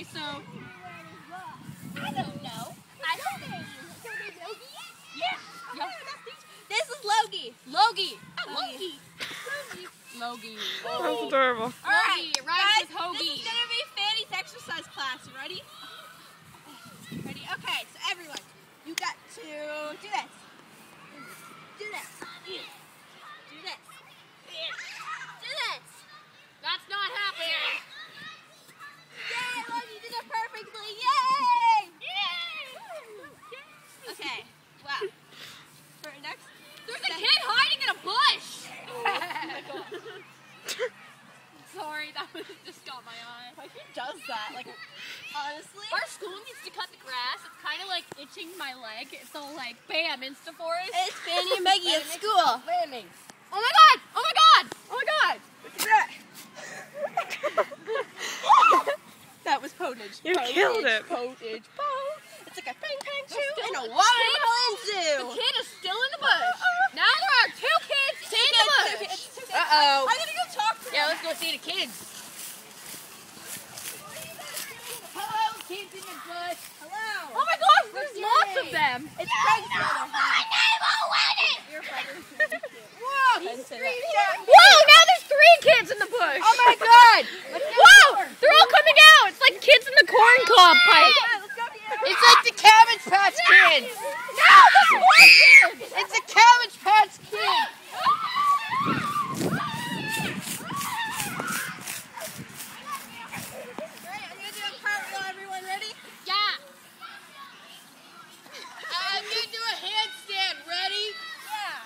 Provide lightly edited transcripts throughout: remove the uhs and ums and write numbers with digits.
Okay, so I don't know. I don't know. yeah. This is Logie. Logie. Logie. Logie. That's adorable. All right, Logie, rhymes guys, with hoagie. this is gonna be Fanny's exercise class. You ready? Ready? Okay. So everyone, you got to do this. Do this. Do this. Do this. That's not happening. Yay, Logie did it perfectly. Yay! Okay. Wow. For next. There's a kid hiding in a bush. Sorry, that just got my eye. Like, who does that? Like, honestly? Our school needs to cut the grass. It's kind of like itching my leg. It's all like, bam, Instaforest. It's Fanny and Maggie at school. Landing. Oh my god! Oh my god! Oh my god! Look at that. That was potage. You killed it. Potage. It's like a ping pong There's shoe still and a the watermelon The zoo. kid is still in the bush. Now there are 2 kids in the bush. Uh-oh. I'm gonna go talk to them. Yeah, let's go see the kids. Hello, kids in the bush. Hello. Oh my gosh, there's lots of them. It's Craig's brother. Your brother's really cute. Whoa, he's screaming at me. Whoa, now there's 3 kids in the bush. Oh my god. Whoa, they're all coming out. It's like kids in the corn cob pipe. Let's go here. It's like the Cabbage Patch Kids! No, there's more kids. It's a Cabbage Patch Kid! Alright, I'm gonna do a cartwheel. Everyone ready? Yeah. I'm gonna do a handstand. Ready? Yeah.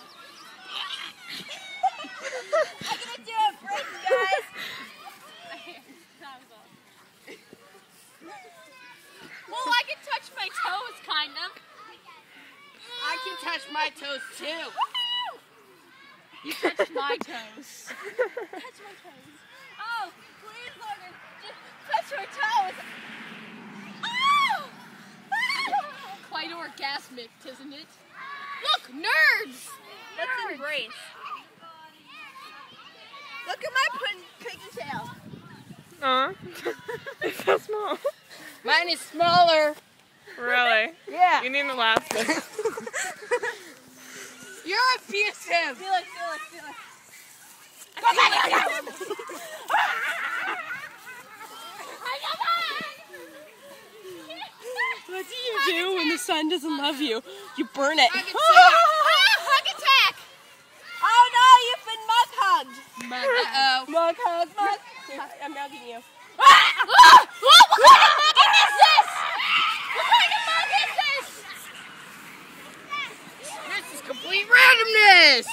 I'm gonna do a break, guys. Well, I can touch my toes, kind of. I can touch my toes too. You touched my toes. Touch my toes. Oh, please, Logan. Just touch my toes. Oh! Quite orgasmic, isn't it? Look, nerds! Let's embrace. Look at my pigtail. Aw. It's so small. Mine is smaller. Really? Yeah. You need an elastic. You're abusive. Feel it, feel it, feel it. What do you do when the sun doesn't love you? You burn it. Hug attack! Oh no, you've been mug hugged. Uh-oh. Mug hug, mug. I'm mugging you. What kind of mug is this? What kind of mug is this? This is complete randomness.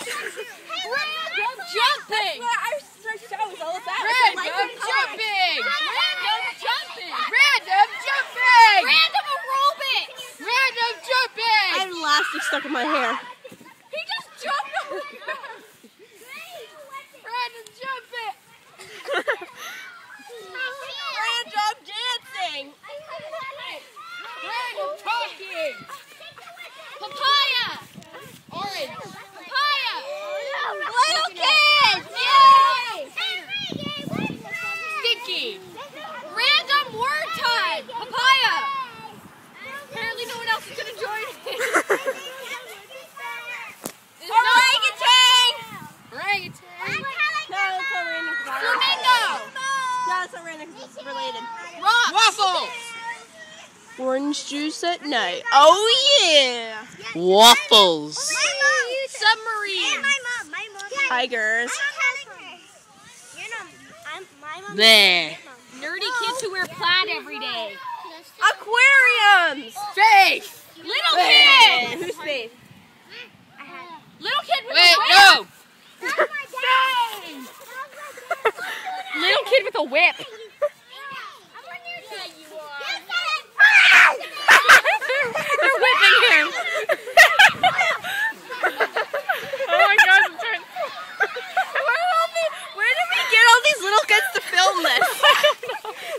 Random jumping! Our show is all about. Random jumping. Random jumping! Random jumping. Random aerobics! Random jumping. I have elastic stuck in my hair. He just jumped over here! Random jumping. Random dancing. Random talking. Papaya! Orange. Papaya! Little kids! Yay! Sticky. Random word time! Papaya! Apparently no one else is gonna join me. Orangutan! Orangutan. No, that's not random. Flamingo! No, it's not random because it's related. Rocks! Waffles. Orange juice at night. Oh yeah! Waffles. Submarine! Tigers. There. Nerdy kids who wear plaid every day. Aquariums! Faith. Little kid! Who's Faith? Little kid with Wait, a whip! no. Little kid with a whip! They're whipping him. Oh my god, I'm trying. Where did we get all these little kids to film this?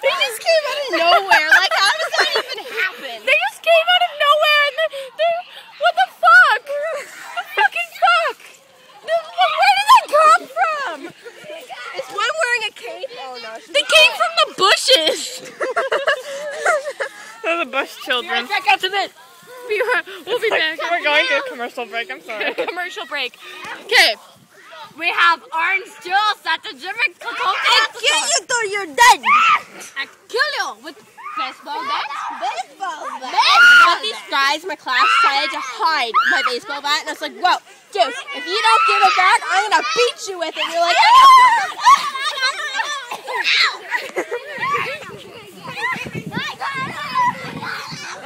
They just came out of nowhere. Like, how does that even happen? They just came out of nowhere and what the fuck? The fucking fuck? Where did they come from? Is one wearing a cape? Oh no. They came from the bushes. Bush children. Back out to this. We'll be back. We're going to a commercial break. I'm sorry. Commercial break. Okay. We have orange juice at the gym. I kill you till you're dead. I kill you with baseball bat. Baseball bat. But these guys in my class decided to hide my baseball bat, and I was like, whoa, dude, if you don't give it back, I'm gonna beat you with it. And you're like,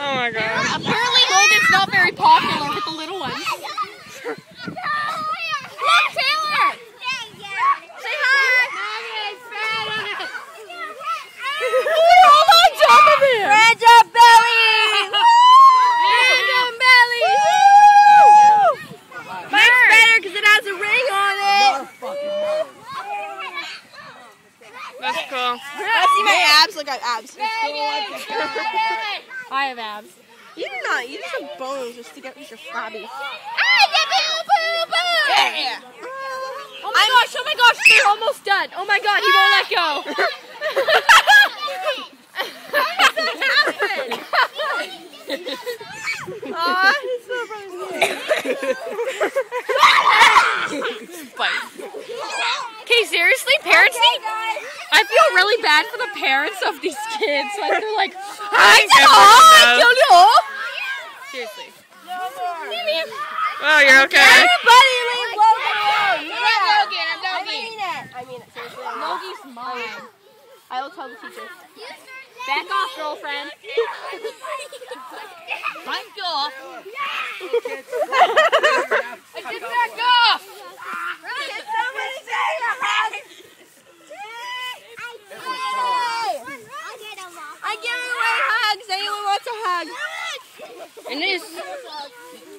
Oh my god. Apparently Logan's not very popular with the little ones. Look, Taylor! Say hi! We're all on top of it. Random belly! Random belly! Mine's better because it has a ring on it. That's cool. Let's see my abs. Look at abs. I have abs. You do not. You just have bones just to get with your flabby. Yeah. Oh my gosh, they're almost done. Oh my god, he won't let go. Aw, his little brother's Okay, seriously, parents need... I feel really bad for the parents of these kids. Like, they're like, I killed you all. Seriously. Oh, you're okay. Everybody leave Logan alone. Yeah. I'm I mean it, seriously. Logan's mine. I will tell the teacher. Back off, girlfriend. Back off. I said back off. Can somebody say a hug? I give away hugs. Anyone wants a hug? And this,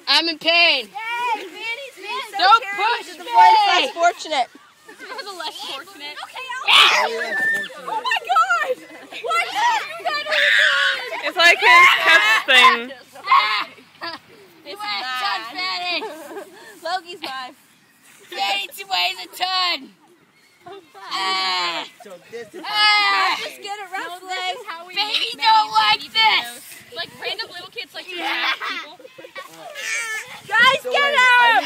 I'm in pain. So Don't caring push because the me. boy is less fortunate. For the less fortunate. Oh my god! What did you get It's like his pet thing. This is mine. Fatty. Logi's mine. Fatty weighs a ton. Just get it wrestling. Fatty don't like this. Like random little kids like to attack people. Guys, get out!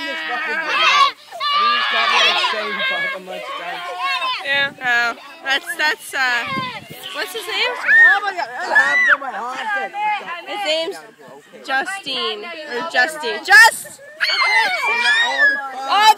Yeah. Oh, that's what's his name? Oh my god. His name's Justine. Or Justy. Oh,